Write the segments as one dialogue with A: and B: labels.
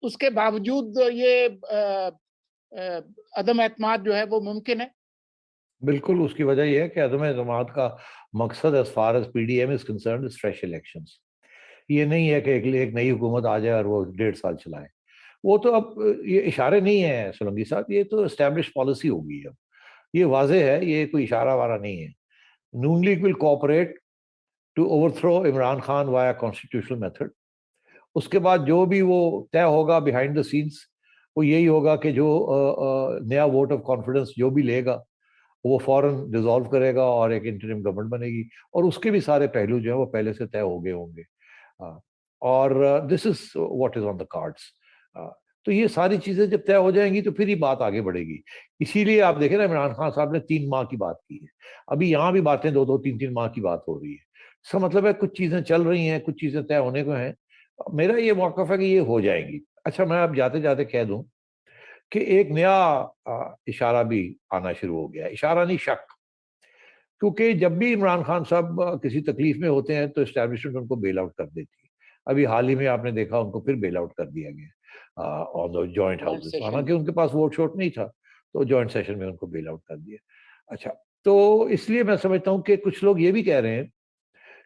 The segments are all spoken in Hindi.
A: उसके बावजूद ये अदम एतमाद जो है वो मुमकिन है?
B: बिल्कुल, उसकी वजह ये है कि अदम एतमाद का मकसद as far as PDM is concerned is fresh elections. ये नहीं है कि एक नई हुकूमत आ जाए और वो 1.5 साल चलाए। वो तो अब ये इशारे नहीं है सोलंकी साहब, ये तो एस्टेब्लिश पॉलिसी हो गई है अब। ये वाज़ेह है, ये कोई इशारा-वारा नहीं है। Noon league will cooperate to overthrow Imran Khan via constitutional method. उसके बाद जो भी वो तय होगा बिहाइंड द सीन्स, वो यही होगा कि जो नया वोट ऑफ कॉन्फिडेंस जो भी लेगा, वो फौरन डिसॉल्व करेगा और एक इंटरिम गवर्नमेंट बनेगी, और उसके भी सारे पहलू जो है वो पहले से तय हो गए होंगे। हाँ, और this is what is on the cards. तो ये सारी चीजें जब तय हो जाएंगी तो फिर ही बात आगे बढ़ेगी। इसीलिए आप देखें ना, इमरान खान साहब ने 3 माह की बात की है। अभी यहाँ भी बातें 2-2, 3-3 माह की बात हो रही है। इसका मतलब है कुछ चीजें चल रही हैं, कुछ चीजें तय होने को हैं। मेरा ये मौकफ है कि ये हो जाएंगी। अच्छा, मैं अब जाते जाते कह दूं कि एक नया इशारा भी आना शुरू हो गया है। इशारा नहीं, शक। क्योंकि जब भी इमरान खान साहब किसी तकलीफ में होते हैं तो एस्टैब्लिशमेंट उनको बेल आउट कर देती है। अभी हाल ही में आपने देखा, उनको फिर बेल आउट कर दिया गया on the joint
A: joint
B: houses.
A: Session
B: हालांकि
A: में।
B: उनके पास वोट शोट नहीं था, तो जॉइंट सेशन में उनको बेल आउट कर दिया। अच्छा, तो इसलिए मैं समझता हूँ कि कुछ लोग ये भी कह रहे हैं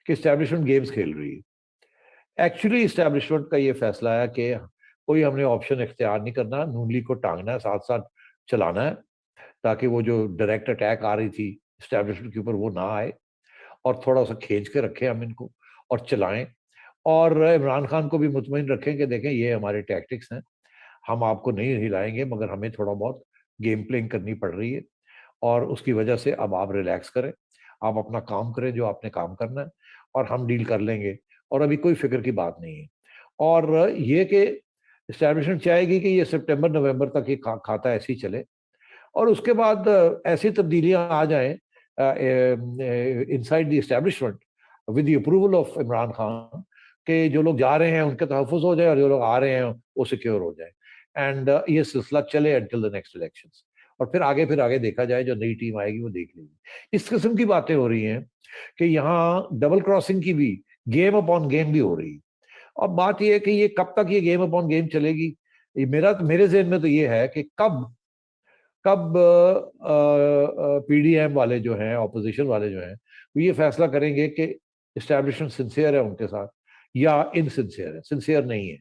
B: कि एस्टैब्लिशमेंट गेम्स खेल रही है। एक्चुअली इस्टेब्लिशमेंट का ये फैसला है कि कोई हमने ऑप्शन इख्तियार नहीं करना, नून लीग को टांगना है, साथ साथ चलाना है, ताकि वो जो डायरेक्ट अटैक आ रही थी इस्टेब्लिशमेंट के ऊपर वो ना आए, और थोड़ा सा खींच के रखें हम इनको और चलाएं। और इमरान खान को भी मुतमईन रखें कि देखें ये हमारे टैक्टिक्स हैं, हम आपको नहीं हिलाएंगे, मगर हमें थोड़ा बहुत गेम प्लेइंग करनी पड़ रही है, और उसकी वजह से अब आप रिलैक्स करें, आप अपना काम करें जो आपने काम करना है, और हम डील कर लेंगे, और अभी कोई फिक्र की बात नहीं है। और ये कि इस्टेब्लिशमेंट चाहेगी कि ये सितंबर नवंबर तक ये खाता ऐसे ही चले, और उसके बाद ऐसी तब्दीलियां आ जाएं inside the establishment with the approval of Imran Khan, कि जो लोग जा रहे हैं उनके तहफ़्फ़ुज़ हो जाए और जो लोग आ रहे हैं वो सिक्योर हो जाए। एंड ये सिलसिला चले अंटिल द नेक्स्ट इलेक्शंस, और फिर आगे देखा जाए, जो नई टीम आएगी वो देख लेगी। इस किस्म की बातें हो रही हैं कि यहाँ डबल क्रॉसिंग की भी, गेम अपॉन गेम भी हो रही है। अब बात यह है कि ये कब तक ये गेम अपॉन गेम चलेगी। ये मेरे ज़हन में तो ये है कि कब कब पीडीएम वाले जो हैं, ऑपोजिशन वाले जो हैं, वो ये फैसला करेंगे कि इस्टेब्लिशमेंट सिंसियर है उनके साथ या इनसिंसियर है, सिंसियर नहीं है।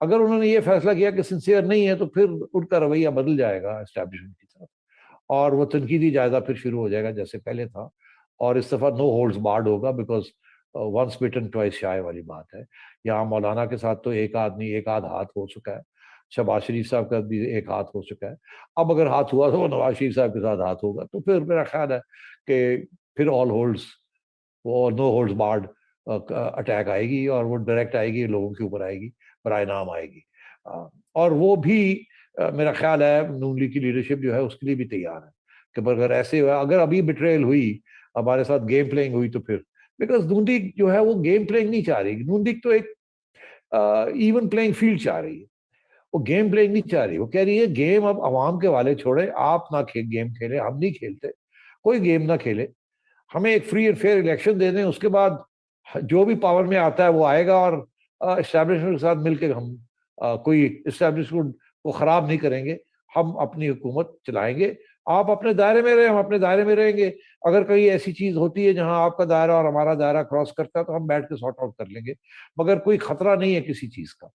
B: अगर उन्होंने ये फैसला किया कि सिंसियर नहीं है, तो फिर उनका रवैया बदल जाएगा इस्टेब्लिशमेंट की तरफ, और वो तनकीदी जायजा फिर शुरू हो जाएगा जैसे पहले था। और इस दफा नो होल्ड्स बार्ड होगा, बिकॉज वंस बिटन ट्वाइस शाय वाली बात है। यहाँ मौलाना के साथ तो एक आदमी एक आध हाथ हो चुका है, शहबाज शरीफ साहब का भी एक हाथ हो चुका है। अब अगर हाथ हुआ तो वो नवाज शरीफ साहब के साथ हाथ होगा, तो फिर मेरा ख्याल है कि फिर ऑल होल्ड्स, वो नो होल्ड्स बार्ड अटैक आएगी, और वो डायरेक्ट आएगी, लोगों के ऊपर आएगी, बराए नाम आएगी। और वो भी मेरा ख्याल है नून लीग की लीडरशिप जो है उसके लिए भी तैयार है कि अगर ऐसे हुआ, अगर अभी बिट्रेयल हुई, हमारे साथ गेम प्लेइंग हुई, तो फिर, बिकॉज नून लीग जो है वो गेम प्लेइंग नहीं चाह रही। नून लीग तो एक इवन प्लेइंग फील्ड चाह रही है, वो गेम प्लेइंग नहीं चाह रही। वो कह रही है गेम अब अवाम के वाले छोड़े, आप ना गेम खेले, हम नहीं खेलते, कोई गेम ना खेले, हमें एक free and fair election they दें, उसके बाद जो भी पावर में आता है वो आएगा, और इस्टेब्लिशमेंट के साथ मिलकर हम कोई इस्टेब्लिशमेंट को खराब नहीं करेंगे, हम अपनी हुकूमत चलाएंगे, आप अपने दायरे में रहे, हम अपने दायरे में रहेंगे। अगर कहीं ऐसी चीज होती है जहां आपका दायरा और हमारा दायरा क्रॉस करता है, तो हम बैठ के सॉर्ट आउट कर लेंगे, मगर कोई खतरा नहीं है किसी चीज का।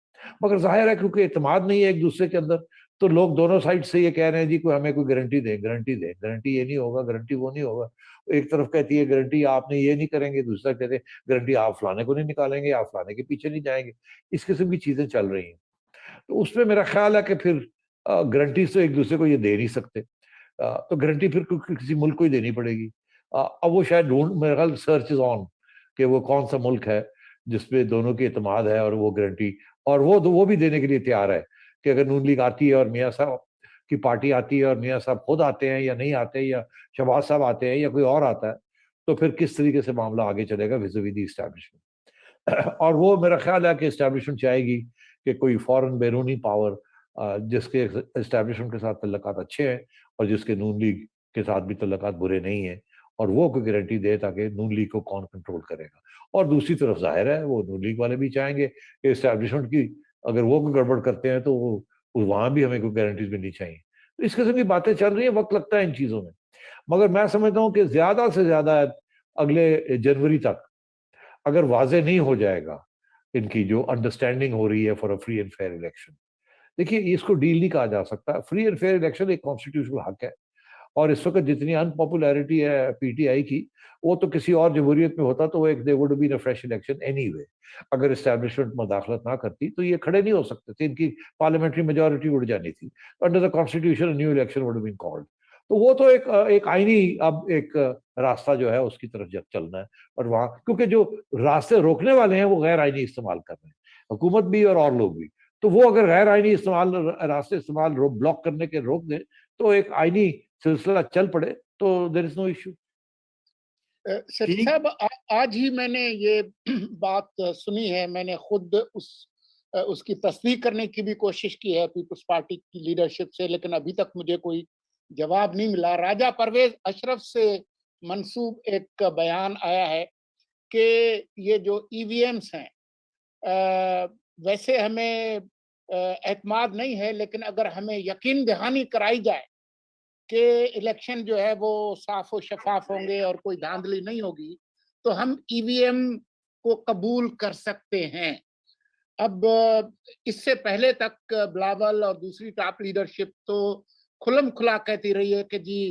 B: मगर जाहिर है क्योंकि एतमाद नहीं है एक दूसरे के अंदर, तो लोग दोनों साइड से ये कह रहे हैं जी कोई हमें कोई गारंटी दे, गारंटी दे, गारंटी ये नहीं होगा, गारंटी वो नहीं होगा। एक तरफ कहती है गारंटी आपने ये नहीं करेंगे, दूसरा कहते हैं गारंटी आप फलाने को नहीं निकालेंगे, आप फलाने के पीछे नहीं जाएंगे। इस किस्म की चीजें चल रही हैं। तो उसमें मेरा ख्याल है कि फिर गारंटी तो एक दूसरे को ये दे नहीं सकते, तो गारंटी फिर किसी मुल्क को ही देनी पड़ेगी। अब वो शायद ढूंढ, मेरा ख्याल सर्च इज ऑन कि वो कौन सा मुल्क है जिसपे दोनों की एतमाद है और वो गारंटी, और वो भी देने के लिए तैयार है कि अगर नून लीग आती है और मियाँ साहब की पार्टी आती है और मियाँ साहब खुद आते हैं या नहीं आते, या शहबाज साहब आते हैं या कोई और आता है, तो फिर किस तरीके से मामला आगे चलेगा विज़-विद द एस्टेब्लिशमेंट। और वो मेरा ख्याल है कि एस्टेब्लिशमेंट चाहेगी कि कोई फॉरेन बैरूनी पावर जिसके एस्टेब्लिशमेंट के साथ तल्लुकात अच्छे हैं और जिसके नून लीग के साथ भी तल्लुकात बुरे नहीं हैं, और वो कोई गारंटी दे ताकि नून लीग को कौन कंट्रोल करेगा। और दूसरी तरफ जाहिर है वो नून लीग वाले भी चाहेंगे कि एस्टेब्लिशमेंट की अगर वो कोई गड़बड़ करते हैं तो वहां भी हमें कोई गारंटीज मिलनी चाहिए। तो इस किस्म की बातें चल रही है, वक्त लगता है इन चीजों में। मगर मैं समझता हूँ कि ज्यादा से ज्यादा अगले जनवरी तक अगर वाजे नहीं हो जाएगा इनकी जो अंडरस्टैंडिंग हो रही है for a free and fair election. देखिए, इसको डील नहीं कहा जा सकता। फ्री एंड फेयर इलेक्शन एक कॉन्स्टिट्यूशनल हक है, और इस वक्त जितनी अनपॉपुलैरिटी है पीटीआई की, वो तो किसी और जमहूरियत में होता तो वो एक they would been a fresh election anyway. अगर इस्टेब्लिशमेंट मुदाखलत ना करती तो ये खड़े नहीं हो सकते थे, इनकी पार्लियामेंट्री मेजोरिटी उड़ जानी थी। Under the constitution new election would been called. तो वो तो एक आईनी अब एक रास्ता जो है उसकी तरफ जब चलना है। और वहां क्योंकि जो रास्ते रोकने वाले हैं वो गैर आईनी इस्तेमाल कर रहे हैं, हुकूमत भी और लोग भी। तो वो अगर गैर आईनी इस्तेमाल रास्ते इस्तेमाल ब्लॉक करने के रोक दें तो एक आईनी सिलसिला चल पड़े तो देयर इज नो इश्यू।
A: सेठी साहब, आज ही मैंने ये बात सुनी है। मैंने खुद उसकी तस्दीक करने की भी कोशिश की है पीपल्स पार्टी की लीडरशिप से, लेकिन अभी तक मुझे कोई जवाब नहीं मिला। राजा परवेज अशरफ से मंसूब एक बयान आया है कि ये जो ईवीएम्स हैं, वैसे हमें एतमाद नहीं है, लेकिन अगर हमें यकीन दहानी कराई जाए कि इलेक्शन जो है वो साफ और शफाफ होंगे और कोई धांधली नहीं होगी, तो हम ईवीएम को कबूल कर सकते हैं। अब इससे पहले तक बिलावल और दूसरी टॉप लीडरशिप तो खुलम खुला कहती रही है कि जी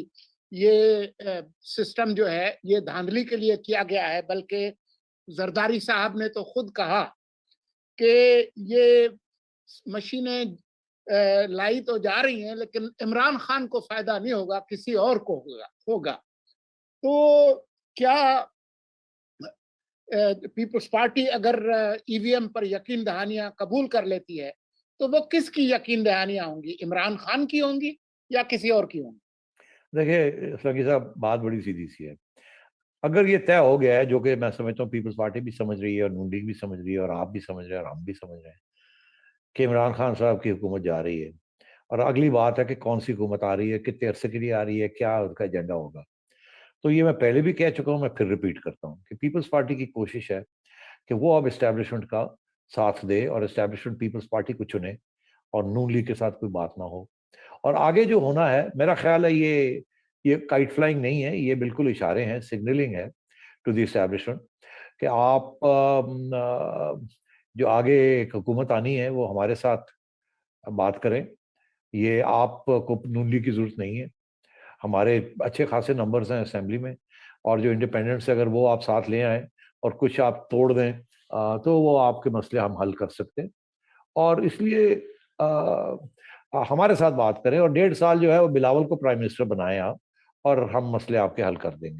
A: ये सिस्टम जो है ये धांधली के लिए किया गया है। बल्कि जरदारी साहब ने तो खुद कहा कि ये मशीनें लाई तो जा रही हैं, लेकिन इमरान खान को फायदा नहीं होगा, किसी और को होगा। तो क्या पीपल्स पार्टी अगर ईवीएम पर यकीन दहानियां कबूल कर लेती है, तो वो किसकी यकीन दहानियां होंगी? इमरान खान की होंगी या किसी और की होंगी?
B: देखिए सलगी साहब, बात बड़ी सीधी सी है। अगर ये तय हो गया है, जो कि मैं समझता हूँ पीपल्स पार्टी भी समझ रही है और नून लीग भी समझ रही है और आप भी समझ रहे हैं और हम भी समझ रहे हैं कि इमरान खान साहब की हुकूमत जा रही है, और अगली बात है कि कौन सी हुकूमत आ रही है, कितने अरसे के लिए आ रही है, क्या उसका एजेंडा होगा। तो ये मैं पहले भी कह चुका हूँ, मैं फिर रिपीट करता हूँ कि पीपल्स पार्टी की कोशिश है कि वो अब इस्टेब्लिशमेंट का साथ दे और इस्टेब्लिशमेंट पीपल्स पार्टी को चुने और नून लीग के साथ कोई बात ना हो। और आगे जो होना है, मेरा ख्याल है ये काइट फ्लाइंग नहीं है, ये बिल्कुल इशारे हैं, सिग्नलिंग है टू द इस्टेब्लिशमेंट कि आप जो आगे एक हुकूमत आनी है वो हमारे साथ बात करें। ये आपको नून लीग की जरूरत नहीं है, हमारे अच्छे खासे नंबर्स हैं असेंबली में, और जो इंडिपेंडेंट्स है अगर वो आप साथ ले आए और कुछ आप तोड़ दें तो वो आपके मसले हम हल कर सकते हैं। और इसलिए हमारे साथ बात करें और 1.5 साल जो है वो बिलावल को प्राइम मिनिस्टर बनाए आप, और हम मसले आपके हल कर देंगे।